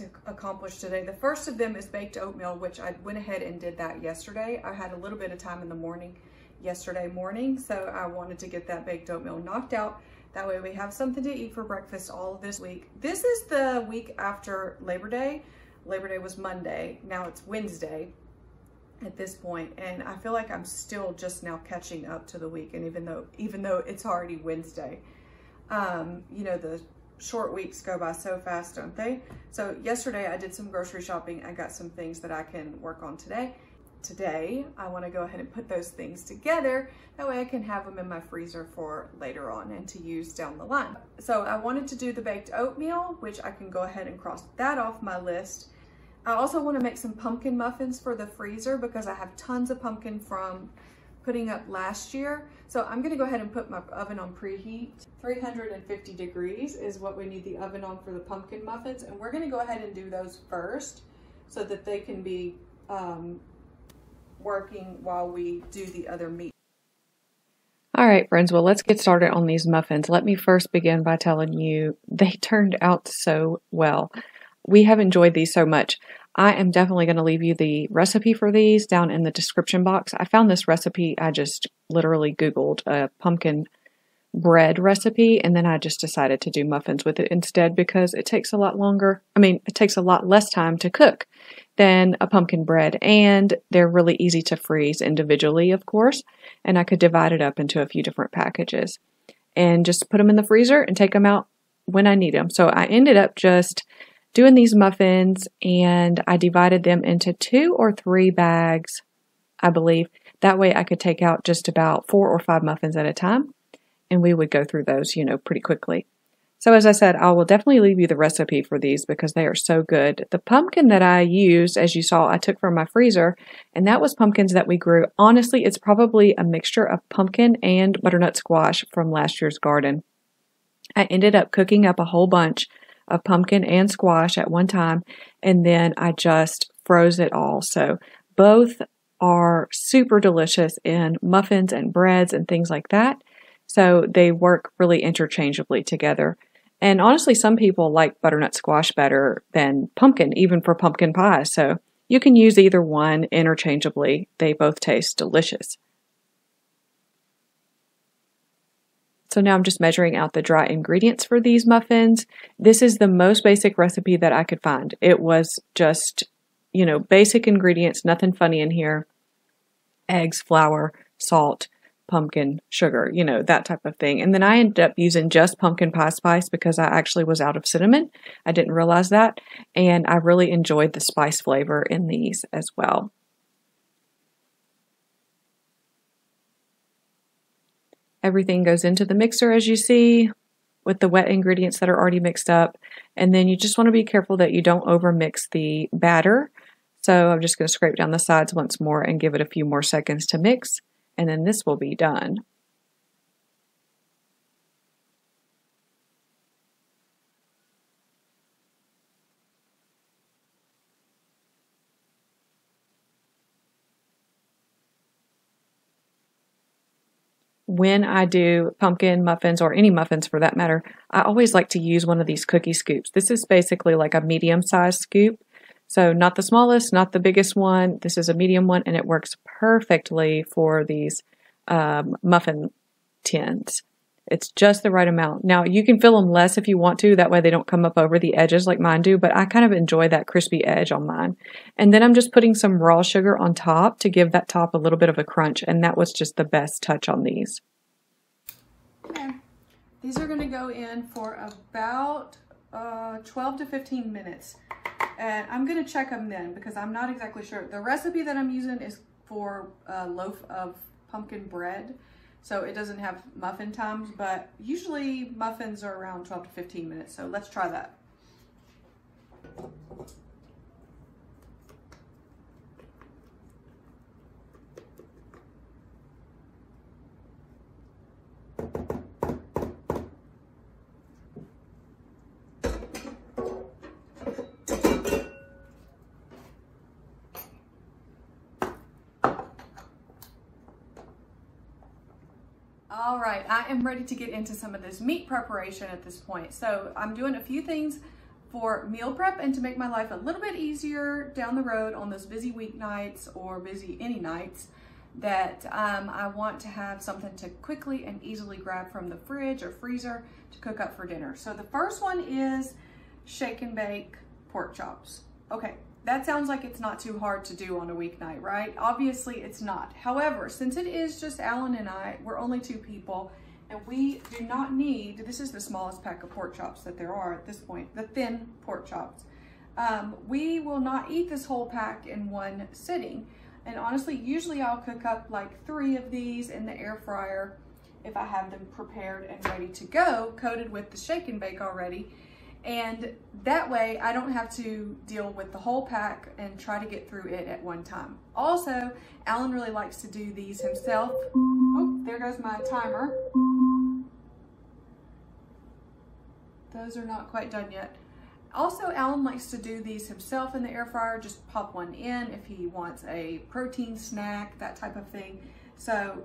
like to accomplish today. The first of them is baked oatmeal, which I went ahead and did that yesterday. I had a little bit of time in the morning, yesterday morning, so I wanted to get that baked oatmeal knocked out. That way we have something to eat for breakfast all of this week. This is the week after Labor Day. Labor Day was Monday. Now it's Wednesday at this point, and I feel like I'm still just now catching up to the week. And even though it's already Wednesday, you know, the short weeks go by so fast, don't they? So yesterday I did some grocery shopping. I got some things that I can work on today. Today, I want to go ahead and put those things together. That way I can have them in my freezer for later on and to use down the line. So I wanted to do the baked oatmeal, which I can go ahead and cross that off my list. I also want to make some pumpkin muffins for the freezer because I have tons of pumpkin from putting up last year. So I'm going to go ahead and put my oven on preheat. 350 degrees is what we need the oven on for the pumpkin muffins. And we're going to go ahead and do those first so that they can be working while we do the other meat. All right, friends, well, let's get started on these muffins. Let me first begin by telling you they turned out so well. We have enjoyed these so much. I am definitely going to leave you the recipe for these down in the description box. I found this recipe, I just literally Googled a pumpkin bread recipe, and then I just decided to do muffins with it instead because it takes a lot longer. It takes a lot less time to cook than a pumpkin bread, and they're really easy to freeze individually, of course, and I could divide it up into a few different packages and just put them in the freezer and take them out when I need them. So I ended up just doing these muffins, and I divided them into 2 or 3 bags, I believe. That way I could take out just about 4 or 5 muffins at a time, and we would go through those, you know, pretty quickly. So as I said, I will definitely leave you the recipe for these because they are so good. The pumpkin that I used, as you saw, I took from my freezer, and that was pumpkins that we grew. Honestly, it's probably a mixture of pumpkin and butternut squash from last year's garden. I ended up cooking up a whole bunch of pumpkin and squash at one time, and then I just froze it all. So both are super delicious in muffins and breads and things like that. So they work really interchangeably together. And honestly, some people like butternut squash better than pumpkin, even for pumpkin pie. So you can use either one interchangeably. They both taste delicious. So now I'm just measuring out the dry ingredients for these muffins. This is the most basic recipe that I could find. It was just, you know, basic ingredients, nothing funny in here. Eggs, flour, salt, pumpkin, sugar, you know, that type of thing. And then I ended up using just pumpkin pie spice because I actually was out of cinnamon. I didn't realize that. And I really enjoyed the spice flavor in these as well. Everything goes into the mixer, as you see, with the wet ingredients that are already mixed up. And then you just want to be careful that you don't over mix the batter. So I'm just going to scrape down the sides once more and give it a few more seconds to mix. And then this will be done. When I do pumpkin muffins, or any muffins for that matter, I always like to use one of these cookie scoops. This is basically like a medium-sized scoop. So not the smallest, not the biggest one. This is a medium one, and it works perfectly for these muffin tins. It's just the right amount. Now, you can fill them less if you want to. That way they don't come up over the edges like mine do, but I kind of enjoy that crispy edge on mine. And then I'm just putting some raw sugar on top to give that top a little bit of a crunch, and that was just the best touch on these. Okay. These are going to go in for about 12 to 15 minutes. And I'm going to check them then because I'm not exactly sure. The recipe that I'm using is for a loaf of pumpkin bread. So it doesn't have muffin times, but usually muffins are around 12 to 15 minutes. So let's try that. All right, I am ready to get into some of this meat preparation at this point. So I'm doing a few things for meal prep and to make my life a little bit easier down the road on those busy weeknights or busy any nights that I want to have something to quickly and easily grab from the fridge or freezer to cook up for dinner. So the first one is shake and bake pork chops. Okay, that sounds like it's not too hard to do on a weeknight, right? Obviously it's not. However, since it is just Alan and I, we're only 2 people, and we do not need, this is the smallest pack of pork chops that there are at this point, the thin pork chops. We will not eat this whole pack in one sitting. And honestly, usually I'll cook up like 3 of these in the air fryer if I have them prepared and ready to go, coated with the shake and bake already. And that way I don't have to deal with the whole pack and try to get through it at one time. Also, Alan really likes to do these himself. Oh, there goes my timer. Those are not quite done yet. Also, Alan likes to do these himself in the air fryer, just pop one in if he wants a protein snack, that type of thing. So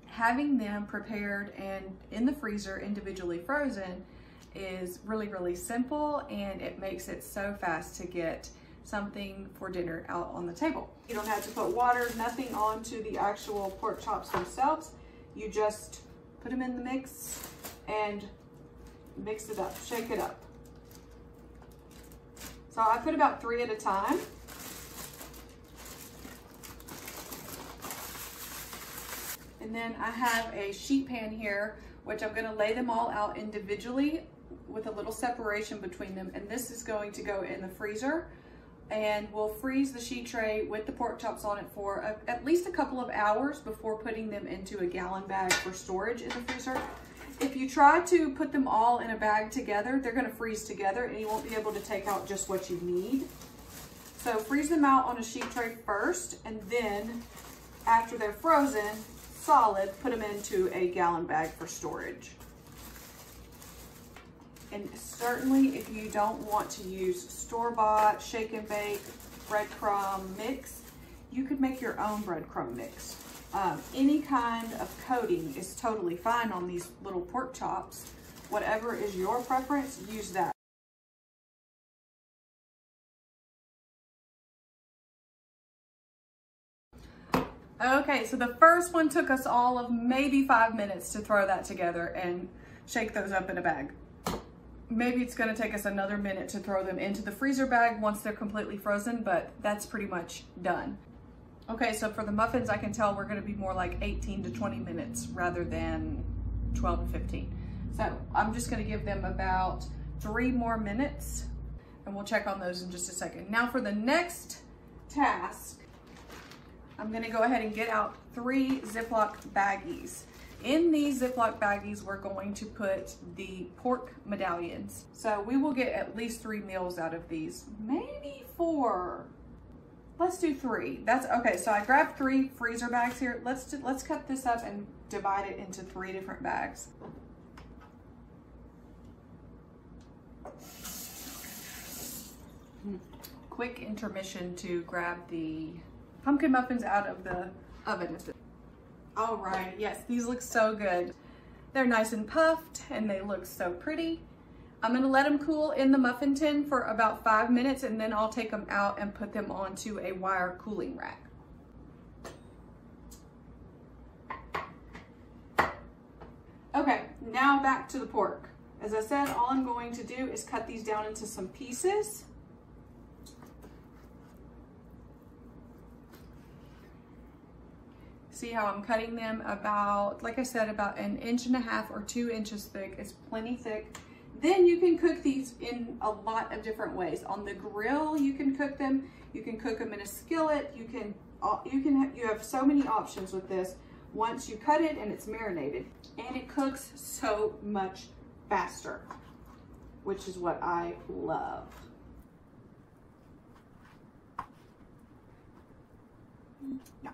having them prepared and in the freezer individually frozen is really, really simple, and it makes it so fast to get something for dinner out on the table. You don't have to put water, nothing onto the actual pork chops themselves. You just put them in the mix and mix it up, shake it up. So I put about 3 at a time. And then I have a sheet pan here, which I'm gonna lay them all out individually with a little separation between them. And this is going to go in the freezer, and we'll freeze the sheet tray with the pork chops on it for at least a couple of hours before putting them into a gallon bag for storage in the freezer. If you try to put them all in a bag together, they're gonna freeze together and you won't be able to take out just what you need. So freeze them out on a sheet tray first, and then after they're frozen solid, put them into a gallon bag for storage. And certainly if you don't want to use store-bought shake and bake breadcrumb mix, you could make your own breadcrumb mix. Any kind of coating is totally fine on these little pork chops. Whatever is your preference, use that. Okay, so the first one took us all of maybe 5 minutes to throw that together and shake those up in a bag. Maybe it's gonna take us another minute to throw them into the freezer bag once they're completely frozen, but that's pretty much done. Okay, so for the muffins, I can tell we're gonna be more like 18 to 20 minutes rather than 12 to 15. So I'm just gonna give them about 3 more minutes, and we'll check on those in just a second. Now for the next task, I'm gonna go ahead and get out 3 Ziploc baggies. In these Ziploc baggies, we're going to put the pork medallions. So we will get at least 3 meals out of these, maybe 4. Let's do 3. That's okay. So I grabbed 3 freezer bags here. Let's cut this up and divide it into 3 different bags. Quick intermission to grab the pumpkin muffins out of the oven. All right, yes, these look so good. They're nice and puffed and they look so pretty. I'm gonna let them cool in the muffin tin for about 5 minutes, and then I'll take them out and put them onto a wire cooling rack. Okay, now back to the pork. As I said, all I'm going to do is cut these down into some pieces. See how I'm cutting them about, like I said, about 1.5 inches or 2 inches thick. It's plenty thick. Then you can cook these in a lot of different ways. On the grill, you can cook them. You can cook them in a skillet. You have so many options with this once you cut it and it's marinated. And it cooks so much faster, which is what I love. Yeah.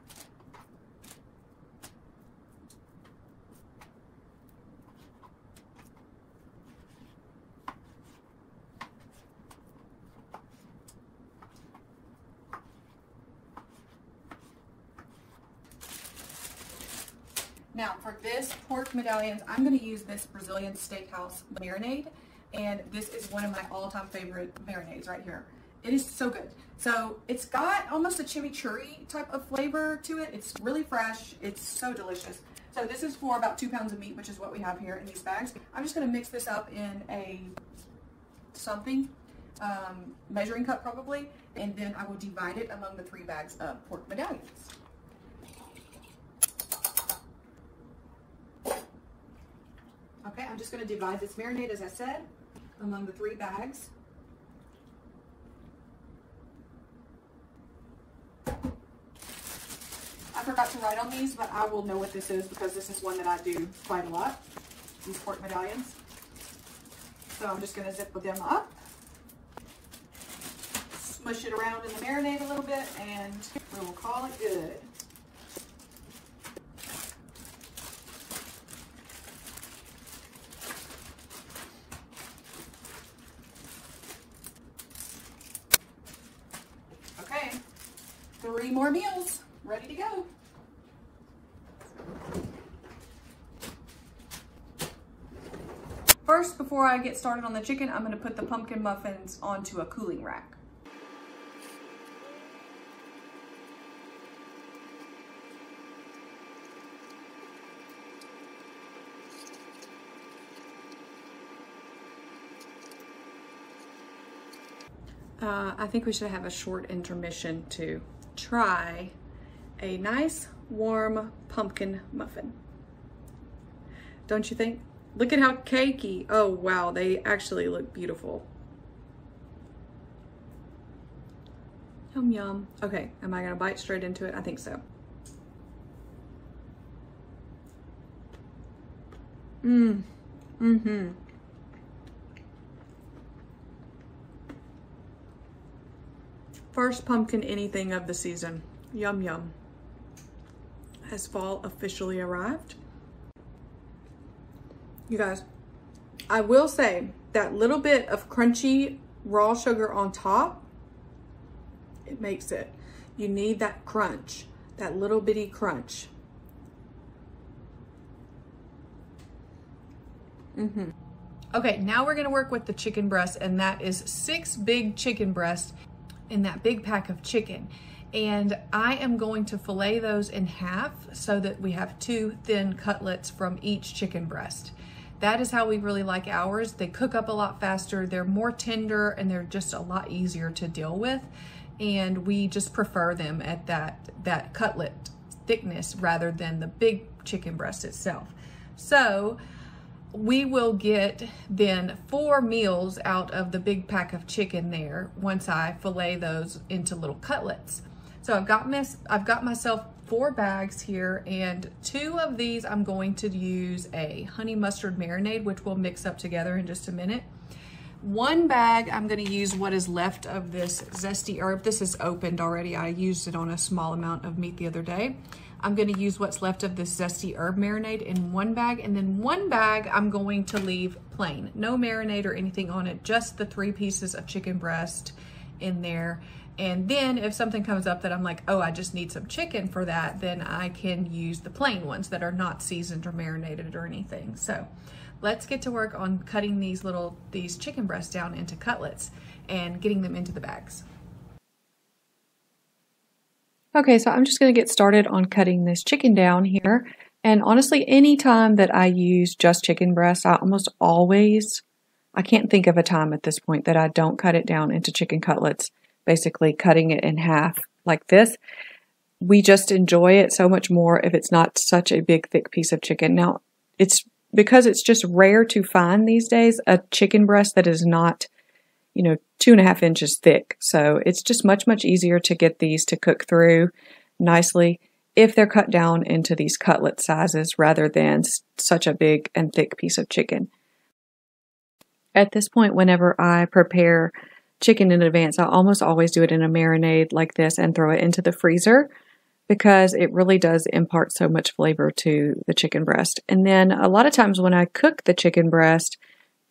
Now for this pork medallions, I'm going to use this Brazilian Steakhouse marinade. and this is one of my all-time favorite marinades right here. It is so good. So it's got almost a chimichurri type of flavor to it. It's really fresh. It's so delicious. So this is for about 2 pounds of meat, which is what we have here in these bags. I'm just going to mix this up in a measuring cup probably, and then I will divide it among the 3 bags of pork medallions. Okay, I'm just going to divide this marinade, as I said, among the 3 bags. I forgot to write on these, but I will know what this is because this is one that I do quite a lot, these pork medallions. So I'm just going to zip them up, smush it around in the marinade a little bit, and we will call it good. Okay, 3 more meals ready to go. First, before I get started on the chicken, I'm going to put the pumpkin muffins onto a cooling rack. I think we should have a short intermission to try a nice warm pumpkin muffin. Don't you think? Look at how cakey. Oh wow, they actually look beautiful. Yum yum. Okay, am I gonna bite straight into it? I think so. First pumpkin anything of the season. Yum yum. Has fall officially arrived? You guys, I will say that little bit of crunchy raw sugar on top, it makes it. You need that crunch, that little bitty crunch. Okay, now we're gonna work with the chicken breast, and that is 6 big chicken breasts in that big pack of chicken. And I am going to fillet those in half so that we have 2 thin cutlets from each chicken breast. That is how we really like ours. They cook up a lot faster, they're more tender, and they're just a lot easier to deal with. And we just prefer them at that cutlet thickness rather than the big chicken breast itself. So we will get then 4 meals out of the big pack of chicken there once I fillet those into little cutlets. So I've got myself 4 bags here, and 2 of these I'm going to use a honey mustard marinade, which we'll mix up together in just a minute. 1 bag I'm going to use what is left of this zesty herb. This is opened already. I used it on a small amount of meat the other day. I'm going to use what's left of this zesty herb marinade in 1 bag, and then 1 bag I'm going to leave plain. No marinade or anything on it, just the 3 pieces of chicken breast in there. And then if something comes up that I'm like, oh, I just need some chicken for that, then I can use the plain ones that are not seasoned or marinated or anything. So let's get to work on cutting these chicken breasts down into cutlets and getting them into the bags. Okay, so I'm just going to get started on cutting this chicken down here. And honestly, anytime that I use just chicken breast, I can't think of a time at this point that I don't cut it down into chicken cutlets, basically cutting it in half like this. We just enjoy it so much more if it's not such a big, thick piece of chicken. Now, it's because it's just rare to find these days a chicken breast that is not, 2.5 inches thick. So it's just much, much easier to get these to cook through nicely if they're cut down into these cutlet sizes rather than such a big and thick piece of chicken. At this point, whenever I prepare chicken in advance, I almost always do it in a marinade like this and throw it into the freezer because it really does impart so much flavor to the chicken breast. And then a lot of times when I cook the chicken breast,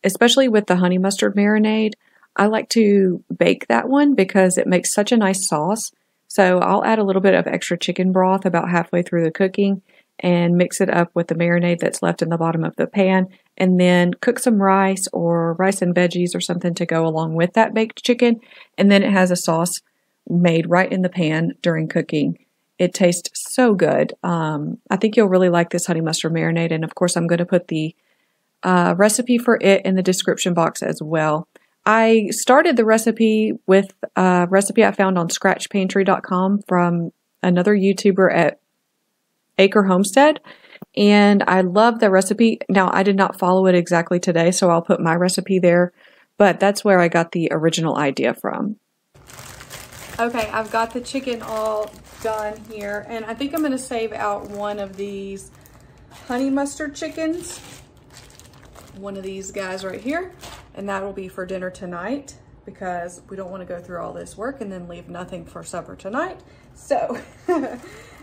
especially with the honey mustard marinade, I like to bake that one because it makes such a nice sauce. So I'll add a little bit of extra chicken broth about halfway through the cooking and mix it up with the marinade that's left in the bottom of the pan, and then cook some rice or rice and veggies or something to go along with that baked chicken. And then it has a sauce made right in the pan during cooking. It tastes so good. I think you'll really like this honey mustard marinade, and of course I'm going to put the recipe for it in the description box as well. I started the recipe with a recipe I found on scratchpantry.com from another YouTuber at Acre Homestead, and I love the recipe. Now, I did not follow it exactly today, so I'll put my recipe there, but that's where I got the original idea from. Okay, I've got the chicken all done here, and I think I'm going to save out one of these honey mustard chickens, one of these guys right here, and that will be for dinner tonight because we don't want to go through all this work and then leave nothing for supper tonight. So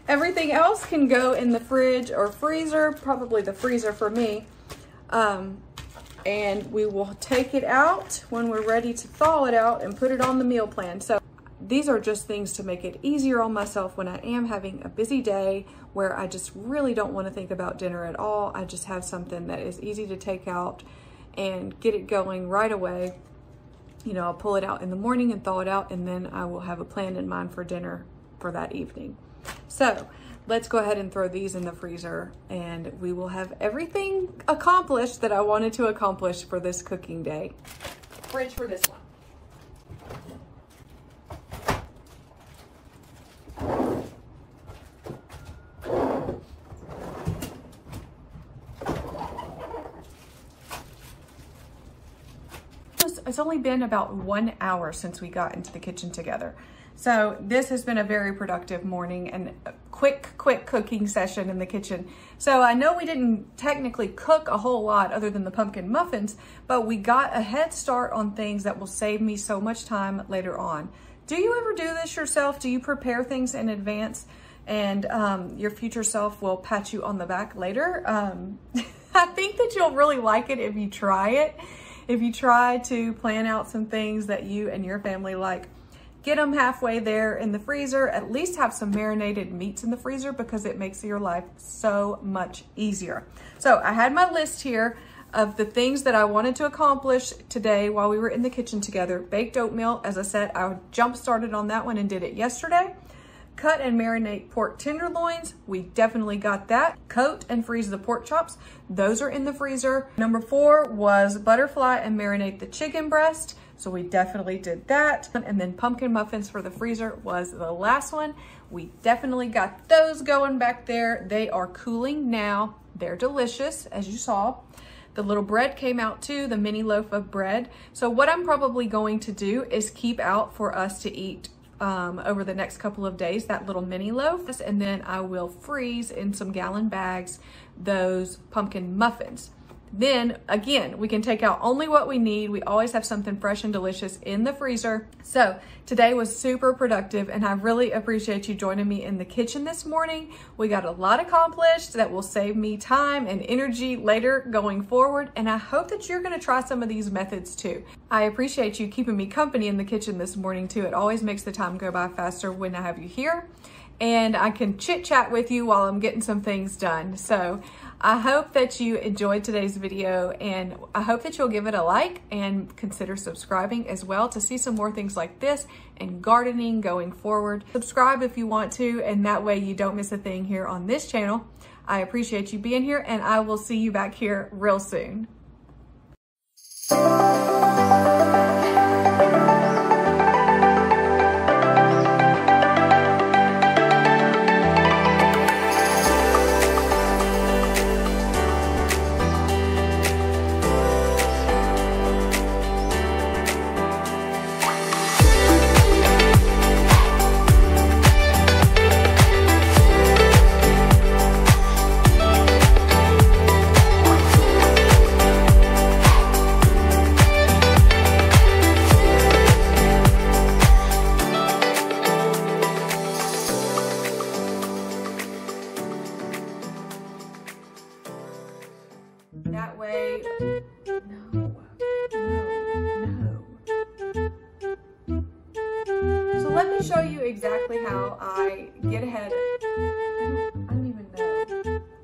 everything else can go in the fridge or freezer, probably the freezer for me, and we will take it out when we're ready to thaw it out and put it on the meal plan. So these are just things to make it easier on myself when I am having a busy day where I just really don't want to think about dinner at all. I just have something that is easy to take out and get it going right away. You know, I'll pull it out in the morning and thaw it out, and then I will have a plan in mind for dinner for that evening. So let's go ahead and throw these in the freezer, and we will have everything accomplished that I wanted to accomplish for this cooking day. Fridge for this one. It's only been about 1 hour since we got into the kitchen together. So this has been a very productive morning and a quick cooking session in the kitchen. So I know we didn't technically cook a whole lot other than the pumpkin muffins, but we got a head start on things that will save me so much time later on. Do you ever do this yourself? Do you prepare things in advance and your future self will pat you on the back later? I think that you'll really like it if you try it. If you try to plan out some things that you and your family like, get them halfway there in the freezer, at least have some marinated meats in the freezer because it makes your life so much easier. So I had my list here of the things that I wanted to accomplish today while we were in the kitchen together. Baked oatmeal, as I said, I jump started on that one and did it yesterday. Cut and marinate pork tenderloins. We definitely got that. Coat and freeze the pork chops. Those are in the freezer. Number 4 was butterfly and marinate the chicken breast. So we definitely did that. And then pumpkin muffins for the freezer was the last one. We definitely got those going back there. They are cooling now. They're delicious, as you saw. The little bread came out too, the mini loaf of bread. So what I'm probably going to do is keep out for us to eat over the next couple of days, that little mini loaf, and then I will freeze in some gallon bags those pumpkin muffins. Then again, we can take out only what we need. We always have something fresh and delicious in the freezer. So today was super productive, and I really appreciate you joining me in the kitchen this morning. We got a lot accomplished that will save me time and energy later going forward, and I hope that you're going to try some of these methods too. I appreciate you keeping me company in the kitchen this morning too. It always makes the time go by faster when I have you here, and I can chit chat with you while I'm getting some things done. So I hope that you enjoyed today's video, and I hope that you'll give it a like and consider subscribing as well to see some more things like this and gardening going forward. Subscribe if you want to, and that way you don't miss a thing here on this channel. I appreciate you being here, and I will see you back here real soon. That way, no. So let me show you exactly how I get ahead. I don't even know.